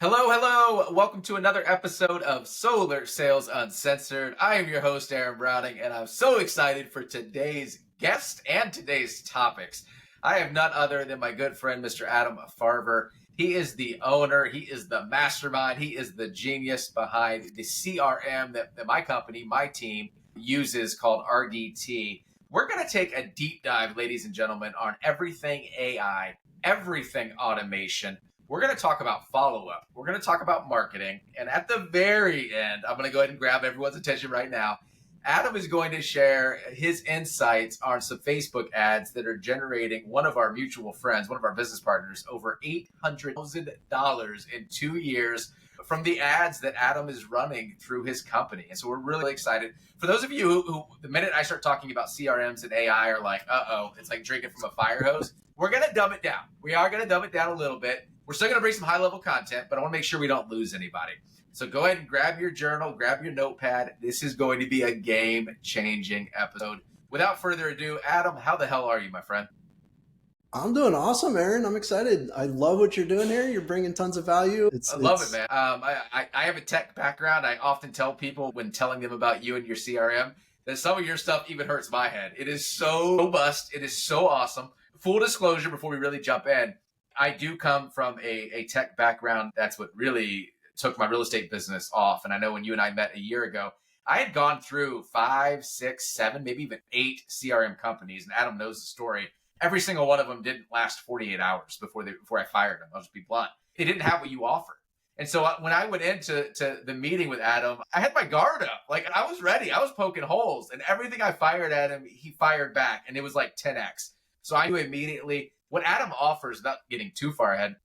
Hello, hello. Welcome to another episode of Solar Sales Uncensored. I am your host, Aaron Browning, and I'm so excited for today's guest and today's topics. I have none other than my good friend, Mr. Adam Farver. He is the owner, he is the mastermind, he is the genius behind the CRM that my company, my team, uses called RDT. We're going to take a deep dive, ladies and gentlemen, on everything AI, everything automation. We're going to talk about follow-up. We're going to talk about marketing. And at the very end, I'm going to go ahead and grab everyone's attention right now. Adam is going to share his insights on some Facebook ads that are generating one of our mutual friends, one of our business partners, over $800,000 in 2 years from the ads that Adam is running through his company. And so we're really excited. For those of you who the minute I start talking about CRMs and AI are like, uh-oh, it's like drinking from a fire hose, we're going to dumb it down. We are going to dumb it down a little bit. We're still going to bring some high-level content, but I want to make sure we don't lose anybody. So go ahead and grab your journal, grab your notepad. This is going to be a game-changing episode. Without further ado, Adam, how the hell are you, my friend? I'm doing awesome, Aaron. I'm excited. I love what you're doing here. You're bringing tons of value. I love it, man. I have a tech background. I often tell people when telling them about you and your CRM that some of your stuff even hurts my head. It is so robust. It is so awesome. Full disclosure before we really jump in, I do come from a tech background. That's what really took my real estate business off. And I know when you and I met a year ago, I had gone through 5, 6, 7, maybe even 8 CRM companies. And Adam knows the story. Every single one of them didn't last 48 hours before I fired them. I'll just be blunt. They didn't have what you offered. And so when I went into the meeting with Adam, I had my guard up. Like I was ready. I was poking holes. And everything I fired at him, he fired back. And it was like 10x. So I knew immediately what Adam offers, without getting too far ahead,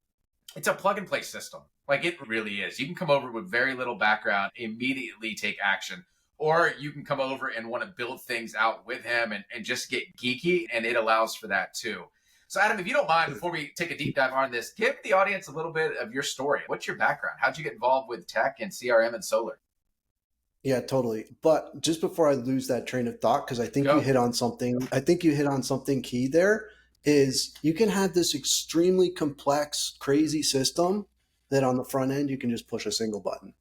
it's a plug and play system. Like it really is. You can come over with very little background, immediately take action, or you can come over and want to build things out with him and just get geeky, and it allows for that too. So Adam, if you don't mind, before we take a deep dive on this, give the audience a little bit of your story. What's your background? How'd you get involved with tech and CRM and solar? Yeah, totally. But just before I lose that train of thought, because I think you hit on something key there, is you can have this extremely complex, crazy system that on the front end, you can just push a single button,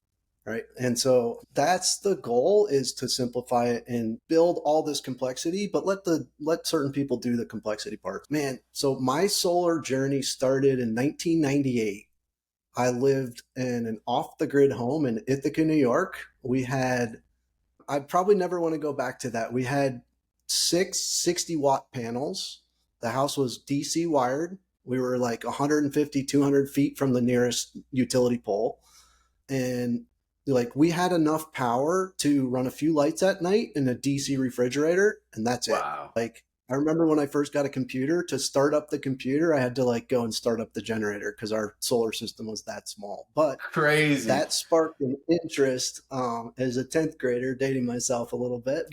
right? And so that's the goal, is to simplify it and build all this complexity, but let certain people do the complexity part. Man, so my solar journey started in 1998. I lived in an off-the-grid home in Ithaca, New York. I probably never want to go back to that. We had 6 60-watt panels. The house was DC wired. We were like 150, 200 feet from the nearest utility pole. And like we had enough power to run a few lights at night and a DC refrigerator, and that's it. Wow. Like I remember when I first got a computer, to start up the computer, I had to like go and start up the generator because our solar system was that small. But Crazy. that sparked an interest as a 10th grader, dating myself a little bit.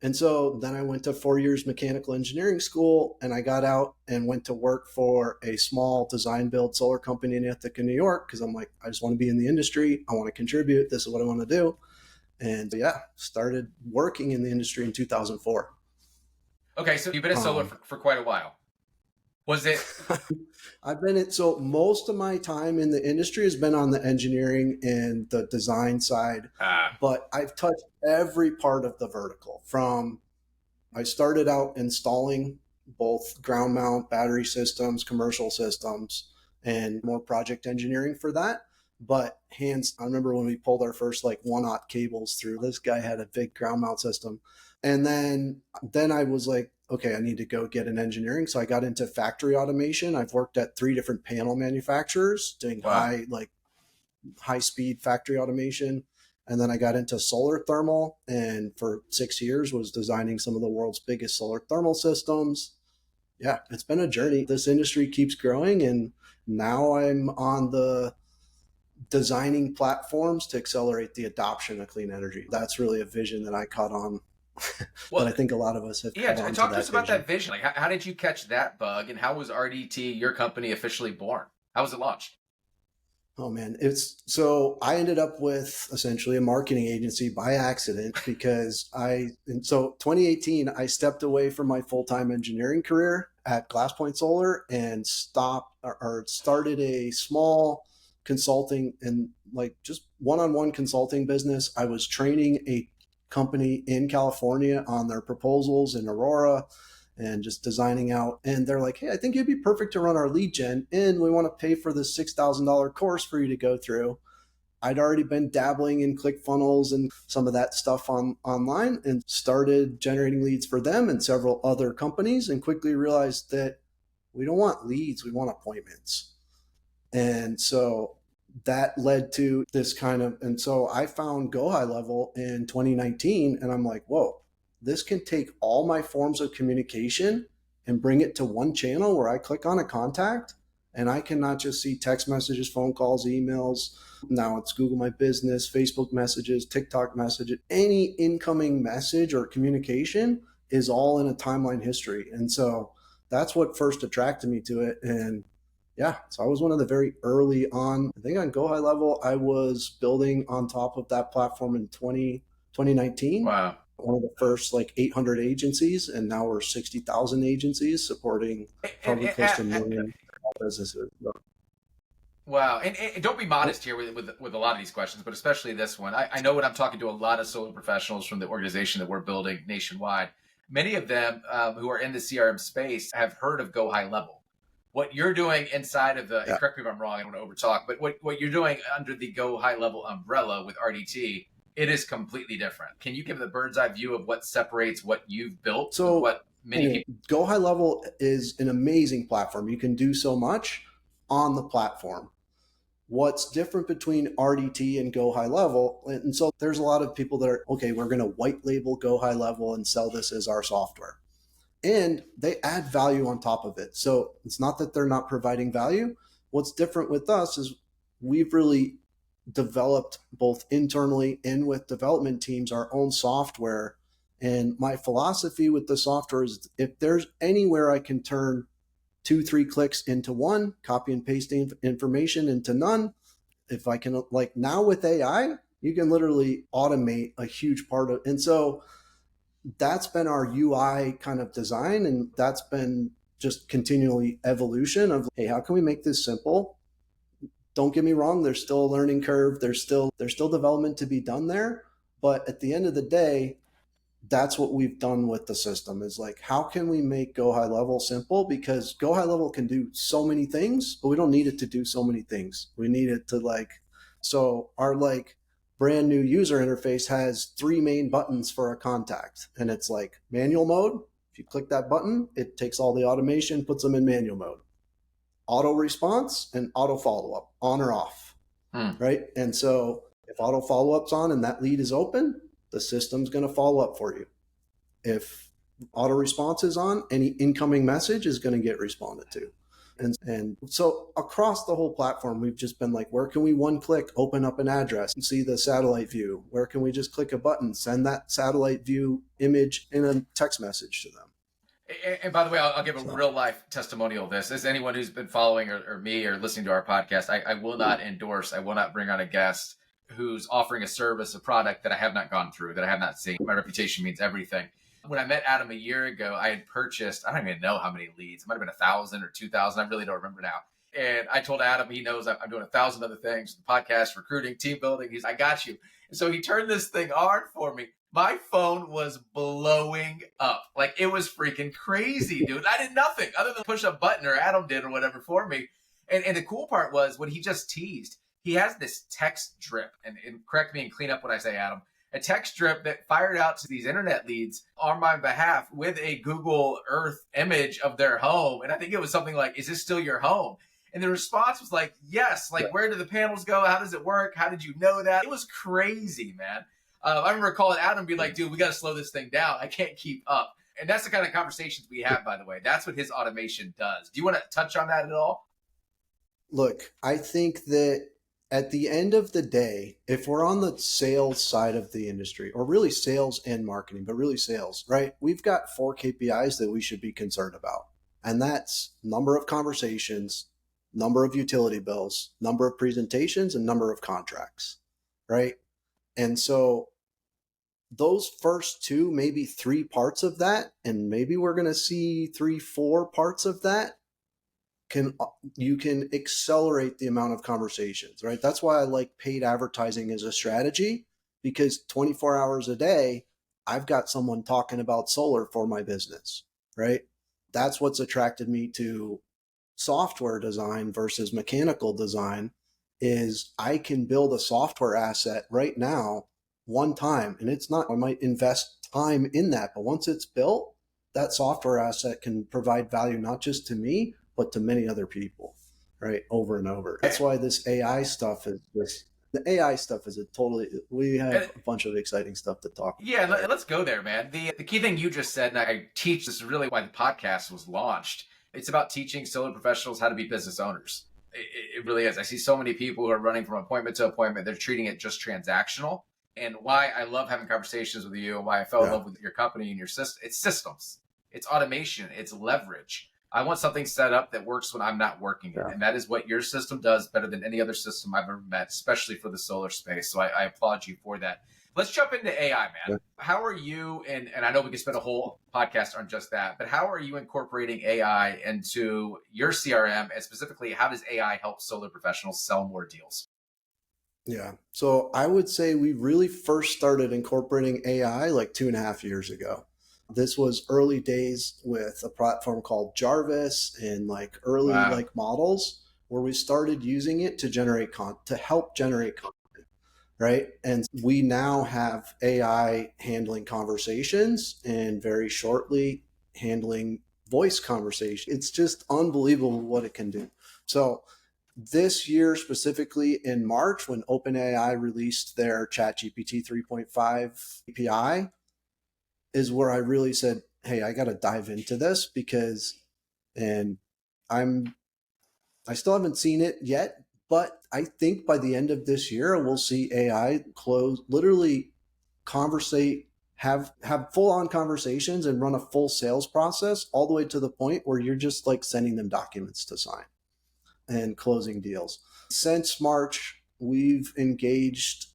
And so then I went to 4 years mechanical engineering school, and I got out and went to work for a small design build solar company in Ithaca, New York, because I'm like, I just want to be in the industry. I want to contribute. This is what I want to do. And yeah, started working in the industry in 2004. Okay, so you've been in solar for quite a while. Was it? So most of my time in the industry has been on the engineering and the design side, but I've touched every part of the vertical. I started out installing both ground mount battery systems, commercial systems, and more project engineering for that. But I remember when we pulled our first like 1/0 cables through, this guy had a big ground mount system. And then I was like, okay, I need to go get an engineering. So I got into factory automation. I've worked at 3 different panel manufacturers doing high speed factory automation. And then I got into solar thermal, and for 6 years was designing some of the world's biggest solar thermal systems. Yeah, it's been a journey. This industry keeps growing, and now I'm on the designing platforms to accelerate the adoption of clean energy. That's really a vision that I caught on. Well, but I think a lot of us have. Yeah, talk to us about that vision. Like, how did you catch that bug, and how was RDT, your company, officially born? How was it launched? Oh man, so I ended up with essentially a marketing agency by accident because 2018 I stepped away from my full-time engineering career at GlassPoint Solar and started a small consulting and like just one-on-one consulting business. I was training a company in California on their proposals in Aurora and just designing out. And they're like, hey, I think you'd be perfect to run our lead gen, and we want to pay for this $6,000 course for you to go through. I'd already been dabbling in ClickFunnels and some of that stuff online, and started generating leads for them and several other companies, and quickly realized that we don't want leads, we want appointments. And so that led to this kind of, and so I found Go High Level in 2019, and I'm like, whoa, this can take all my forms of communication and bring it to one channel where I click on a contact and I can not just see text messages, phone calls, emails. Now it's Google My Business, Facebook messages, TikTok messages. Any incoming message or communication is all in a timeline history. And so that's what first attracted me to it. And yeah, so I was one of the very early on. I think on Go High Level, I was building on top of that platform in 2019. Wow. One of the first like 800 agencies, and now we're 60,000 agencies supporting probably close to a million businesses. Wow. And don't be modest here with a lot of these questions, but especially this one. I know when I'm talking to a lot of solar professionals from the organization that we're building nationwide, many of them who are in the CRM space have heard of Go High Level. What you're doing inside of the, and correct me if I'm wrong, I don't want to overtalk, but what you're doing under the Go High Level umbrella with RDT, it is completely different. Can you give the bird's eye view of what separates what you've built? So what many people... Go High Level is an amazing platform. You can do so much on the platform. What's different between RDT and Go High Level, and so there's a lot of people that are, okay, we're going to white label Go High Level and sell this as our software. And they add value on top of it. So it's not that they're not providing value. What's different with us is we've really developed both internally and with development teams our own software. And my philosophy with the software is if there's anywhere I can turn 2-3 clicks into one, copy and paste information into none, if I can, like now with AI, you can literally automate a huge part of, and so that's been our UI kind of design, and that's been just continually evolution of, hey, how can we make this simple? Don't get me wrong, there's still a learning curve, there's still development to be done there, but at the end of the day, that's what we've done with the system, is like, how can we make Go High Level simple? Because Go High Level can do so many things, but we don't need it to do so many things. We need it to so our brand new user interface has 3 main buttons for a contact, and it's like manual mode. If you click that button, it takes all the automation, puts them in manual mode. Auto response and auto follow-up, on or off, right? And so if auto follow-up's on and that lead is open, the system's going to follow up for you. If auto response is on, any incoming message is going to get responded to. And so across the whole platform, we've just been like, where can we one click open up an address and see the satellite view? Where can we just click a button, send that satellite view image in a text message to them? And by the way, I'll give a real life testimonial of this. As anyone who's been following or me or listening to our podcast, I will not endorse, I will not bring on a guest who's offering a service, a product that I have not gone through, that I have not seen. My reputation means everything. When I met Adam a year ago, I had purchased, I don't even know how many leads. It might have been 1,000 or 2,000. I really don't remember now. And I told Adam, he knows I'm doing 1,000 other things, the podcast, recruiting, team building. He's, I got you. And so he turned this thing on for me. My phone was blowing up. Like, it was freaking crazy, dude. I did nothing other than push a button, or Adam did, or whatever for me. And the cool part was what he just teased. He has this text drip, and correct me and clean up what I say, Adam, a text drip that fired out to these internet leads on my behalf with a Google Earth image of their home. And I think it was something like, is this still your home? And the response was like, yes. Like, where do the panels go? How does it work? How did you know that? It was crazy, man. I remember calling Adam and be like, dude, we got to slow this thing down. I can't keep up. And that's the kind of conversations we have, by the way. That's what his automation does. Do you want to touch on that at all? Look, I think that at the end of the day, if we're on the sales side of the industry, or really sales and marketing, but really sales, right? We've got 4 KPIs that we should be concerned about. And that's number of conversations, number of utility bills, number of presentations, and number of contracts, right? And so those first 2, maybe 3 parts of that, and maybe we're going to see 3, 4 parts of that, can you can accelerate the amount of conversations, right? That's why I like paid advertising as a strategy, because 24 hours a day, I've got someone talking about solar for my business, right? That's what's attracted me to software design versus mechanical design, is I can build a software asset right now one time. And it's not, I might invest time in that, but once it's built, that software asset can provide value not just to me, but to many other people, right? Over and over. That's why this AI stuff is just, the AI stuff is a totally, we have a bunch of exciting stuff to talk about. Yeah, let's go there, man. The key thing you just said, and I teach, this is really why the podcast was launched. It's about teaching solar professionals how to be business owners. It really is. I see so many people who are running from appointment to appointment. They're treating it just transactional. And why I love having conversations with you and why I fell in love with your company and your system, it's systems, it's automation, it's leverage. I want something set up that works when I'm not working it. And that is what your system does better than any other system I've ever met, especially for the solar space. So I applaud you for that. Let's jump into AI, man. How are you, and I know we could spend a whole podcast on just that, but how are you incorporating AI into your CRM, and specifically, how does AI help solar professionals sell more deals? Yeah. So I would say we really first started incorporating AI like 2.5 years ago. This was early days with a platform called Jarvis and like early like models where we started using it to generate to help generate content. Right. And we now have AI handling conversations and very shortly handling voice conversation. It's just unbelievable what it can do. So this year, specifically in March, when OpenAI released their ChatGPT 3.5 API, is where I really said, hey, I got to dive into this because, and I still haven't seen it yet, but I think by the end of this year, we'll see AI literally conversate, have full on conversations and run a full sales process all the way to the point where you're just like sending them documents to sign and closing deals. Since March, we've engaged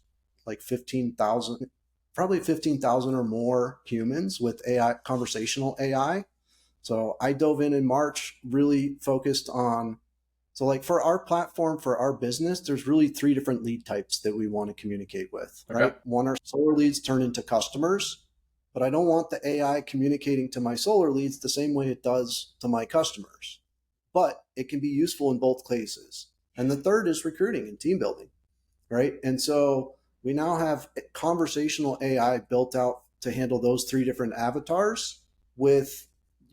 like 15,000, probably 15,000 or more humans with AI, conversational AI. So I dove in March, really focused on, so like for our platform, for our business, there's really 3 different lead types that we want to communicate with, right? One are solar leads turn into customers, but I don't want the AI communicating to my solar leads the same way it does to my customers, but it can be useful in both cases. And the third is recruiting and team building, right? And so we now have conversational AI built out to handle those 3 different avatars with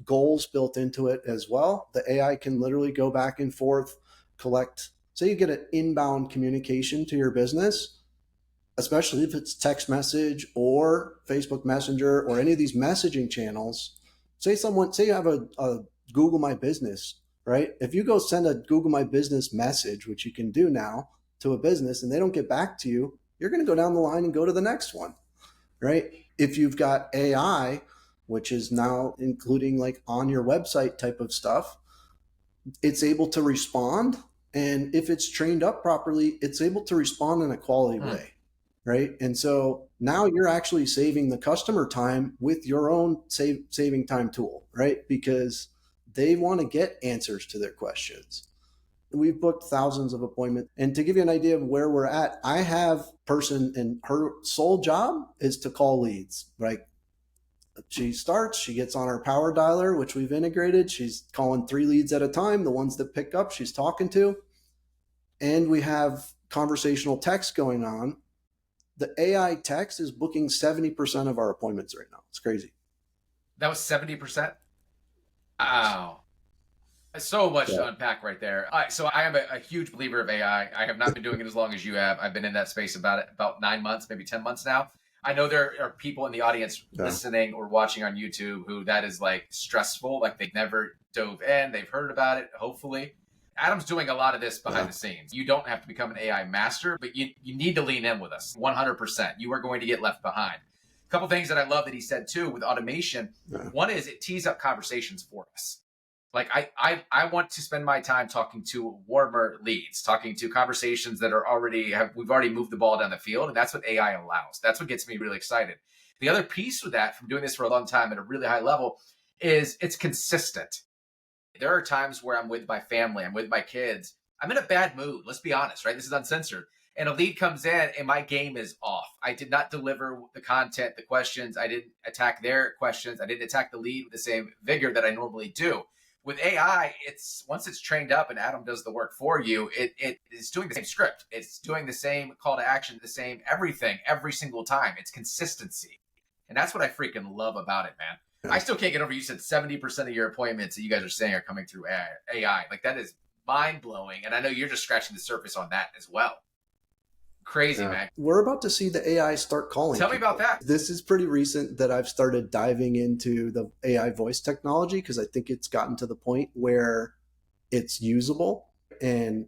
goals built into it as well. The AI can literally go back and forth, collect, say you get an inbound communication to your business, especially if it's text message or Facebook Messenger or any of these messaging channels. Say you have a Google My Business, right? If you go send a Google My Business message, which you can do now to a business, and they don't get back to you, you're going to go down the line and go to the next one, right? If you've got AI, which is now including like on your website type of stuff, it's able to respond. And if it's trained up properly, it's able to respond in a quality way, right? And so now you're actually saving the customer time with your own saving time tool, right? Because they want to get answers to their questions. We've booked thousands of appointments. And to give you an idea of where we're at, I have a person and her sole job is to call leads, right? She starts, she gets on her power dialer, which we've integrated. She's calling 3 leads at a time. The ones that pick up, she's talking to. And we have conversational text going on. The AI text is booking 70% of our appointments right now. It's crazy. That was 70%? Wow. So much to unpack right there. All right, so I am a huge believer of AI. I have not been doing it as long as you have. I've been in that space about 9 months, maybe 10 months now. I know there are people in the audience listening or watching on YouTube who that is like stressful, like they've never dove in, they've heard about it, hopefully. Adam's doing a lot of this behind the scenes. You don't have to become an AI master, but you need to lean in with us 100%. You are going to get left behind. A couple things that I love that he said too with automation. One is it tees up conversations for us. Like I want to spend my time talking to warmer leads, talking to conversations that are we've already moved the ball down the field. And that's what AI allows. That's what gets me really excited. The other piece with that, from doing this for a long time at a really high level, is it's consistent. There are times where I'm with my family, I'm with my kids, I'm in a bad mood. Let's be honest, right? This is uncensored. And a lead comes in and my game is off. I did not deliver the content, the questions. I didn't attack their questions. I didn't attack the lead with the same vigor that I normally do. With AI, it's once it's trained up and Adam does the work for you, it is doing the same script. It's doing the same call to action, the same everything every single time. It's consistency. And that's what I freaking love about it, man. I still can't get over, you said 70% of your appointments that you guys are saying are coming through AI. Like, that is mind blowing. And I know you're just scratching the surface on that as well. Crazy, man. We're about to see the AI start calling. Tell me about that. This is pretty recent that I've started diving into the AI voice technology because I think it's gotten to the point where it's usable. And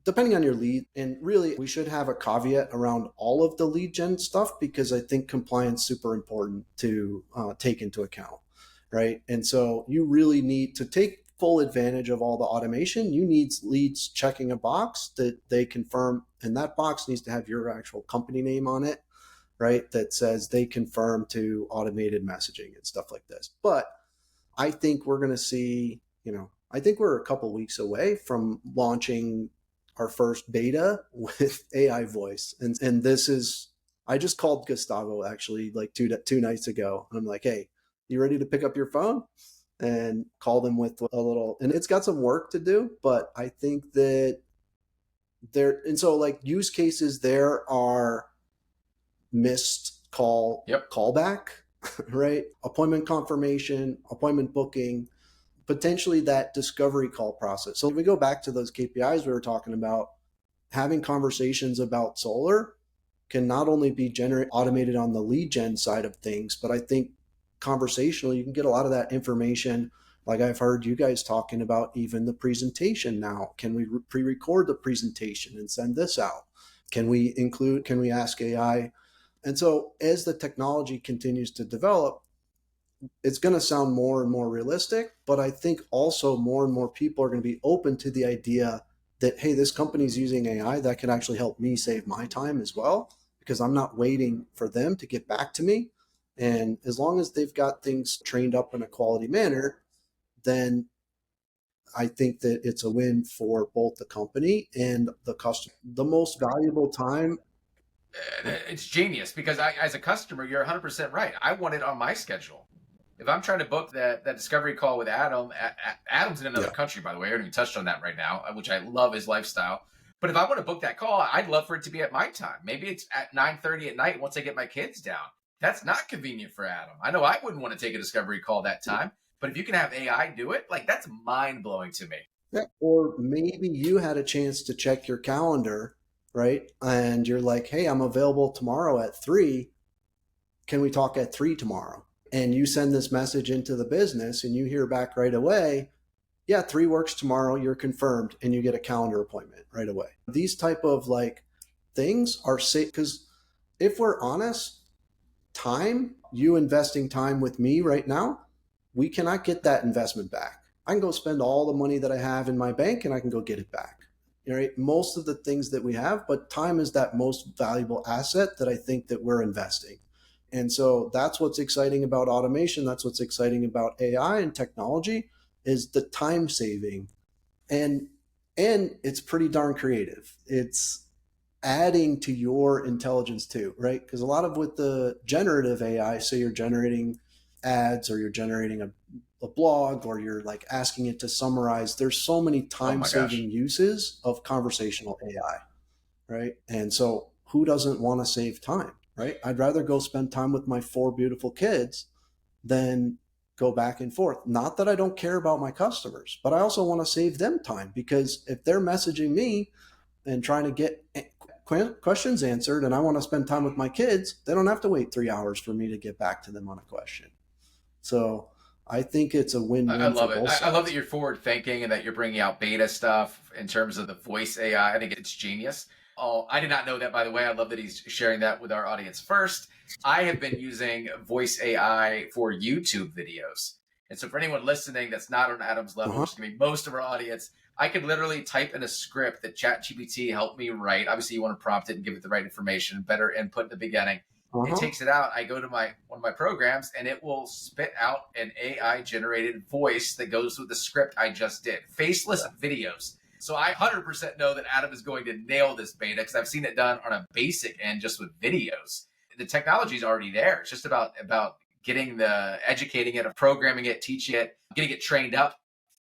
depending on your lead, and really we should have a caveat around all of the lead gen stuff because I think compliance is super important to take into account, right? And so you really need to take full advantage of all the automation. You need leads checking a box that they confirm, and that box needs to have your actual company name on it, right? That says they confirm to automated messaging and stuff like this. But I think we're going to see, I think we're a couple weeks away from launching our first beta with AI voice. And this is, I just called Gustavo actually like two nights ago. And I'm like, hey, you ready to pick up your phone? And call them with a little, and it's got some work to do, but I think that and so like use cases there are missed callback, right? Appointment confirmation, appointment booking, potentially that discovery call process. So if we go back to those KPIs we were talking about, having conversations about solar can not only be automated on the lead gen side of things, but I think conversationally you can get a lot of that information. Like I've heard you guys talking about even the presentation now. Can we pre-record the presentation and send this out? Can we ask AI? And so as the technology continues to develop, it's going to sound more and more realistic, but I think also more and more people are going to be open to the idea that, hey, this company's using AI that can actually help me save my time as well, because I'm not waiting for them to get back to me. And as long as they've got things trained up in a quality manner, then I think that it's a win for both the company and the customer. The most valuable time. It's genius because as a customer, you're 100% right. I want it on my schedule. If I'm trying to book that discovery call with Adam, Adam's in another country, by the way. I haven't even touched on that right now, which I love his lifestyle. But if I want to book that call, I'd love for it to be at my time. Maybe it's at 9:30 at night once I get my kids down. That's not convenient for Adam. I know I wouldn't want to take a discovery call that time, but if you can have AI do it, like, that's mind blowing to me. Yeah. Or maybe you had a chance to check your calendar, right? And you're like, hey, I'm available tomorrow at 3. Can we talk at 3 tomorrow? And you send this message into the business and you hear back right away, yeah, 3 works tomorrow, you're confirmed, and you get a calendar appointment right away. These type of like things are safe because if we're honest, you investing time with me right now, we cannot get that investment back. I can go spend all the money that I have in my bank and I can go get it back. Right? Most of the things that we have, but time is that most valuable asset that I think that we're investing. And so that's what's exciting about automation. That's what's exciting about AI and technology is the time saving. And it's pretty darn creative. It's adding to your intelligence too, right? Because a lot of with the generative AI, say you're generating ads or you're generating a blog or you're like asking it to summarize, there's so many time-saving uses of conversational AI, right? And so who doesn't want to save time, right? I'd rather go spend time with my 4 beautiful kids than go back and forth. Not that I don't care about my customers, but I also want to save them time because if they're messaging me and trying to get questions answered and I want to spend time with my kids, they don't have to wait 3 hours for me to get back to them on a question. So I think it's a win-win. I love it. I love that you're forward thinking and that you're bringing out beta stuff in terms of the voice AI. I think it's genius. Oh, I did not know that, by the way. I love that he's sharing that with our audience first. I have been using voice AI for YouTube videos. And so for anyone listening that's not on Adam's level, which is going to be most of our audience, I could literally type in a script that ChatGPT helped me write. Obviously, you want to prompt it and give it the right information, better input in the beginning. It Uh-huh. takes it out. I go to one of my programs and it will spit out an AI generated voice that goes with the script I just did. Faceless videos. So I 100% know that Adam is going to nail this beta because I've seen it done on a basic end just with videos. The technology is already there. It's just about getting the educating it, programming it, teaching it, getting it trained up.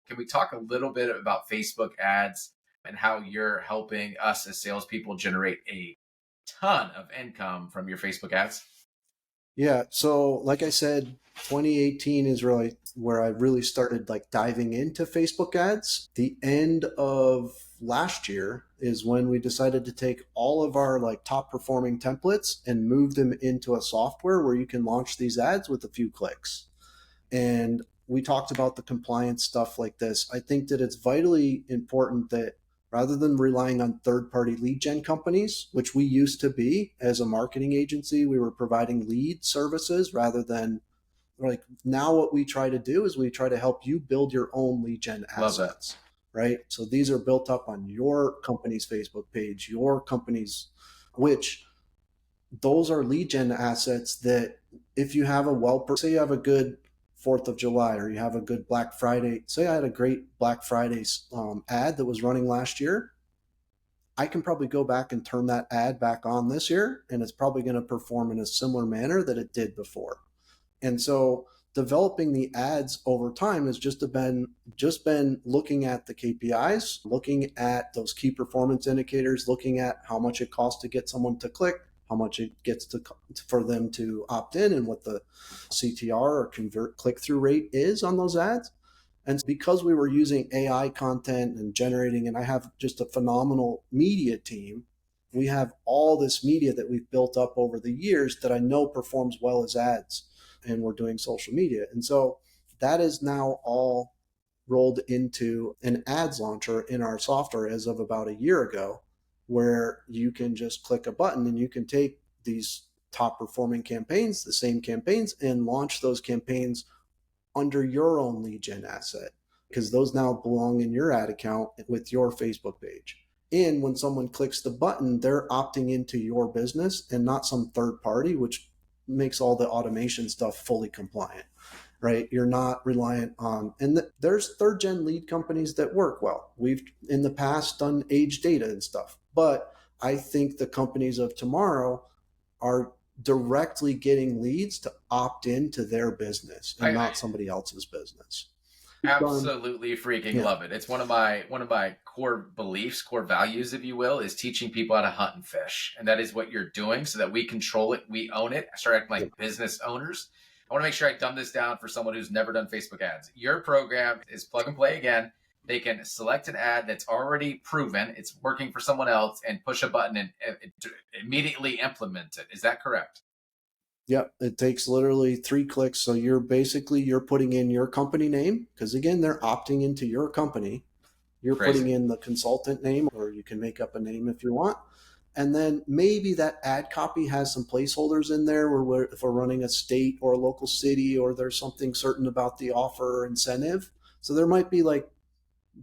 Can we talk a little bit about Facebook ads and how you're helping us as salespeople generate a ton of income from your Facebook ads? Yeah. So like I said, 2018 is really where I really started like diving into Facebook ads. The end of last year is when we decided to take all of our like top performing templates and move them into a software where you can launch these ads with a few clicks. And we talked about the compliance stuff like this. I think that it's vitally important that rather than relying on third party lead gen companies, which we used to be as a marketing agency, we were providing lead services rather than like now what we try to do is we try to help you build your own lead gen Love that. assets, right? So these are built up on your company's Facebook page, your company's, which those are lead gen assets that if you have say you have a good 4th of July or you have a good Black Friday, say I had a great Black Friday ad that was running last year, I can probably go back and turn that ad back on this year and it's probably going to perform in a similar manner that it did before. And so developing the ads over time has just been looking at the KPIs, looking at those key performance indicators, looking at how much it costs to get someone to click, how much it gets to for them to opt in, and what the CTR or convert click-through rate is on those ads. And because we were using AI content and generating, and I have just a phenomenal media team, we have all this media that we've built up over the years that I know performs well as ads, and we're doing social media. And so that is now all rolled into an ads launcher in our software as of about a year ago, where you can just click a button and you can take these top performing campaigns, the same campaigns, and launch those campaigns under your own lead gen asset, because those now belong in your ad account with your Facebook page. And when someone clicks the button, they're opting into your business and not some third party, which makes all the automation stuff fully compliant, right? You're not reliant on, and there's third gen lead companies that work well. We've in the past done age data and stuff, but I think the companies of tomorrow are directly getting leads to opt into their business and I not somebody else's business. absolutely freaking Yeah. love it. It's one of my core beliefs, core values, if you will, is teaching people how to hunt and fish. And that is what you're doing so that we control it, we own it. I start acting Yeah. like business owners. I want to make sure I dumb this down for someone who's never done Facebook ads. Your program is plug and play again. They can select an ad that's already proven, it's working for someone else, and push a button and immediately implement it. Is that correct? Yep, it takes literally 3 clicks. So you're putting in your company name, because again, they're opting into your company. You're Crazy. putting in the consultant name, or you can make up a name if you want. And then maybe that ad copy has some placeholders in there where if we're running a state or a local city, or there's something certain about the offer or incentive. So there might be like,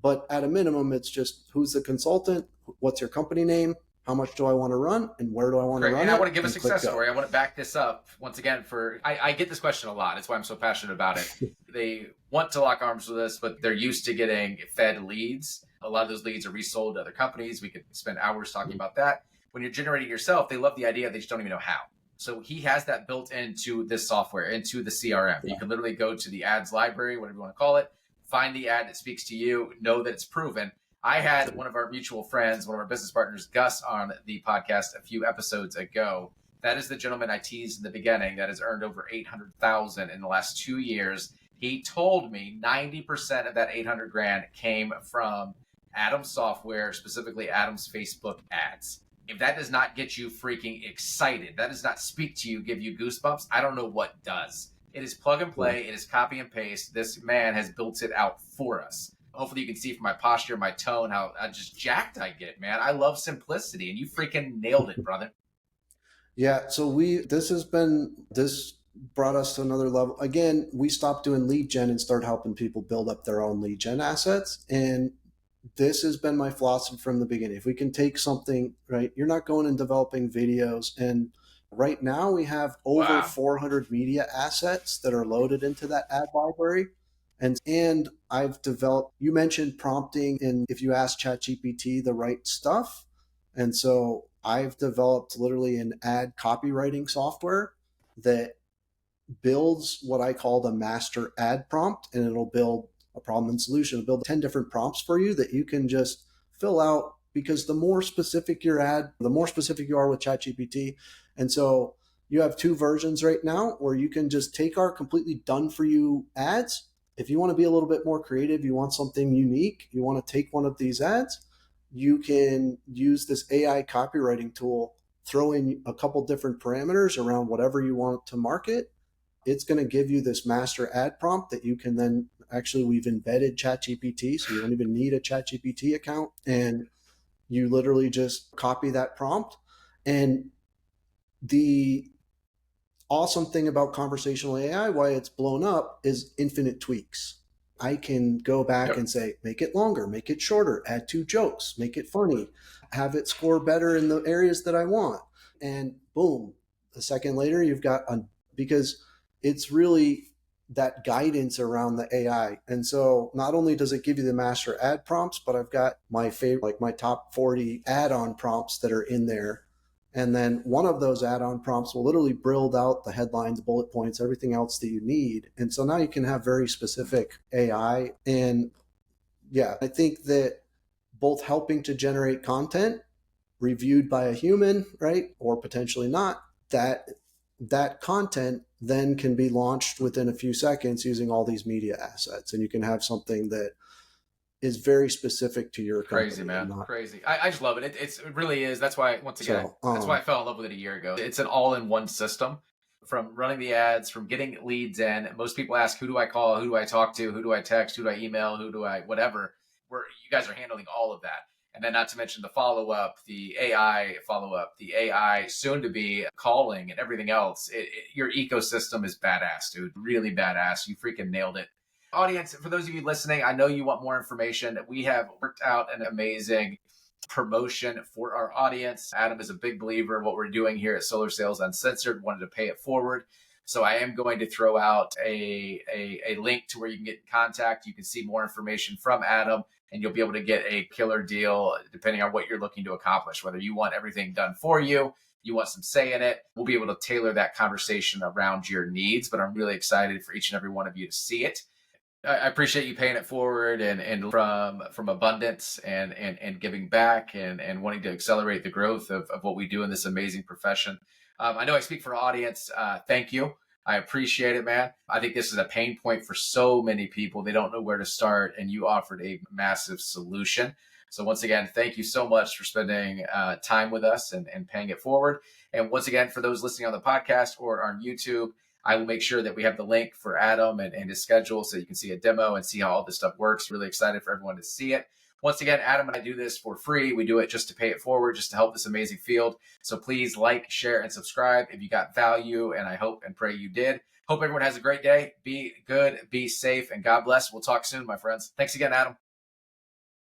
but at a minimum, it's just who's the consultant, what's your company name, how much do I want to run, and where do I want to Great. run And I it, want to give a and click success go. story. I want to back this up once again I get this question a lot. It's why I'm so passionate about it. They want to lock arms with us, but they're used to getting fed leads. A lot of those leads are resold to other companies. We could spend hours talking about that. When you're generating yourself, they love the idea. They just don't even know how. So he has that built into this software, into the CRM. Yeah. You can literally go to the ads library, whatever you want to call it, find the ad that speaks to you, know that it's proven. I had one of our mutual friends, one of our business partners, Gus, on the podcast a few episodes ago. That is the gentleman I teased in the beginning that has earned over 800,000 in the last 2 years. He told me 90% of that 800 grand came from Adam's software, specifically Adam's Facebook ads. If that does not get you freaking excited, that does not speak to you, give you goosebumps, I don't know what does. It is plug and play. It is copy and paste. This man has built it out for us. Hopefully you can see from my posture, my tone, how just jacked I get, man. I love simplicity, and you freaking nailed it, brother. Yeah, so this brought us to another level. Again, we stopped doing lead gen and started helping people build up their own lead gen assets. And this has been my philosophy from the beginning. If we can take something, right, you're not going and developing videos. And Right now, we have over 400 media assets that are loaded into that ad library. And I've developed, you mentioned prompting, and if you ask ChatGPT the right stuff. And so I've developed literally an ad copywriting software that builds what I call the master ad prompt, and it'll build a problem and solution. It'll build 10 different prompts for you that you can just fill out, because the more specific your ad, the more specific you are with ChatGPT. And so you have two versions right now where you can just take our completely done for you ads. If you want to be a little bit more creative, you want something unique, you want to take one of these ads, you can use this AI copywriting tool, throw in a couple different parameters around whatever you want to market. It's going to give you this master ad prompt that you can then actually, we've embedded ChatGPT, so you don't even need a ChatGPT account. And you literally just copy that prompt. And the awesome thing about conversational AI, why it's blown up, is infinite tweaks. I can go back and say, make it longer, make it shorter, add 2 jokes, make it funny, have it score better in the areas that I want. And boom, a second later, you've got because it's really that guidance around the AI. And so not only does it give you the master ad prompts, but I've got my favorite, like my top 40 add-on prompts that are in there. And then one of those add-on prompts will literally build out the headlines, bullet points, everything else that you need. And so now you can have very specific AI. And yeah, I think that both helping to generate content reviewed by a human, right, or potentially not, that content then can be launched within a few seconds using all these media assets. And you can have something that is very specific to your company. Crazy, man. Crazy. I just love it. It really is. That's why, once again, that's why I fell in love with it a year ago. It's an all-in-one system, from running the ads, from getting leads in. Most people ask, who do I call? Who do I talk to? Who do I text? Who do I email? Who do I, whatever. Where you guys are handling all of that. And then not to mention the follow-up, the AI follow-up, the AI soon-to-be calling and everything else. Your ecosystem is badass, dude. Really badass. You freaking nailed it. Audience, for those of you listening, I know you want more information. We have worked out an amazing promotion for our audience. Adam is a big believer in what we're doing here at Solar Sales Uncensored, wanted to pay it forward. So I am going to throw out a link to where you can get in contact. You can see more information from Adam, and you'll be able to get a killer deal depending on what you're looking to accomplish, whether you want everything done for you, you want some say in it. We'll be able to tailor that conversation around your needs, but I'm really excited for each and every one of you to see it. I appreciate you paying it forward and from abundance and giving back and wanting to accelerate the growth of what we do in this amazing profession. I know I speak for our audience. Thank you. I appreciate it, man. I think this is a pain point for so many people. They don't know where to start, and you offered a massive solution. So once again, thank you so much for spending time with us and paying it forward. And once again, for those listening on the podcast or on YouTube, I will make sure that we have the link for Adam and his schedule so you can see a demo and see how all this stuff works. Really excited for everyone to see it. Once again, Adam and I do this for free. We do it just to pay it forward, just to help this amazing field. So please like, share, and subscribe if you got value, and I hope and pray you did. Hope everyone has a great day. Be good, be safe, and God bless. We'll talk soon, my friends. Thanks again, Adam.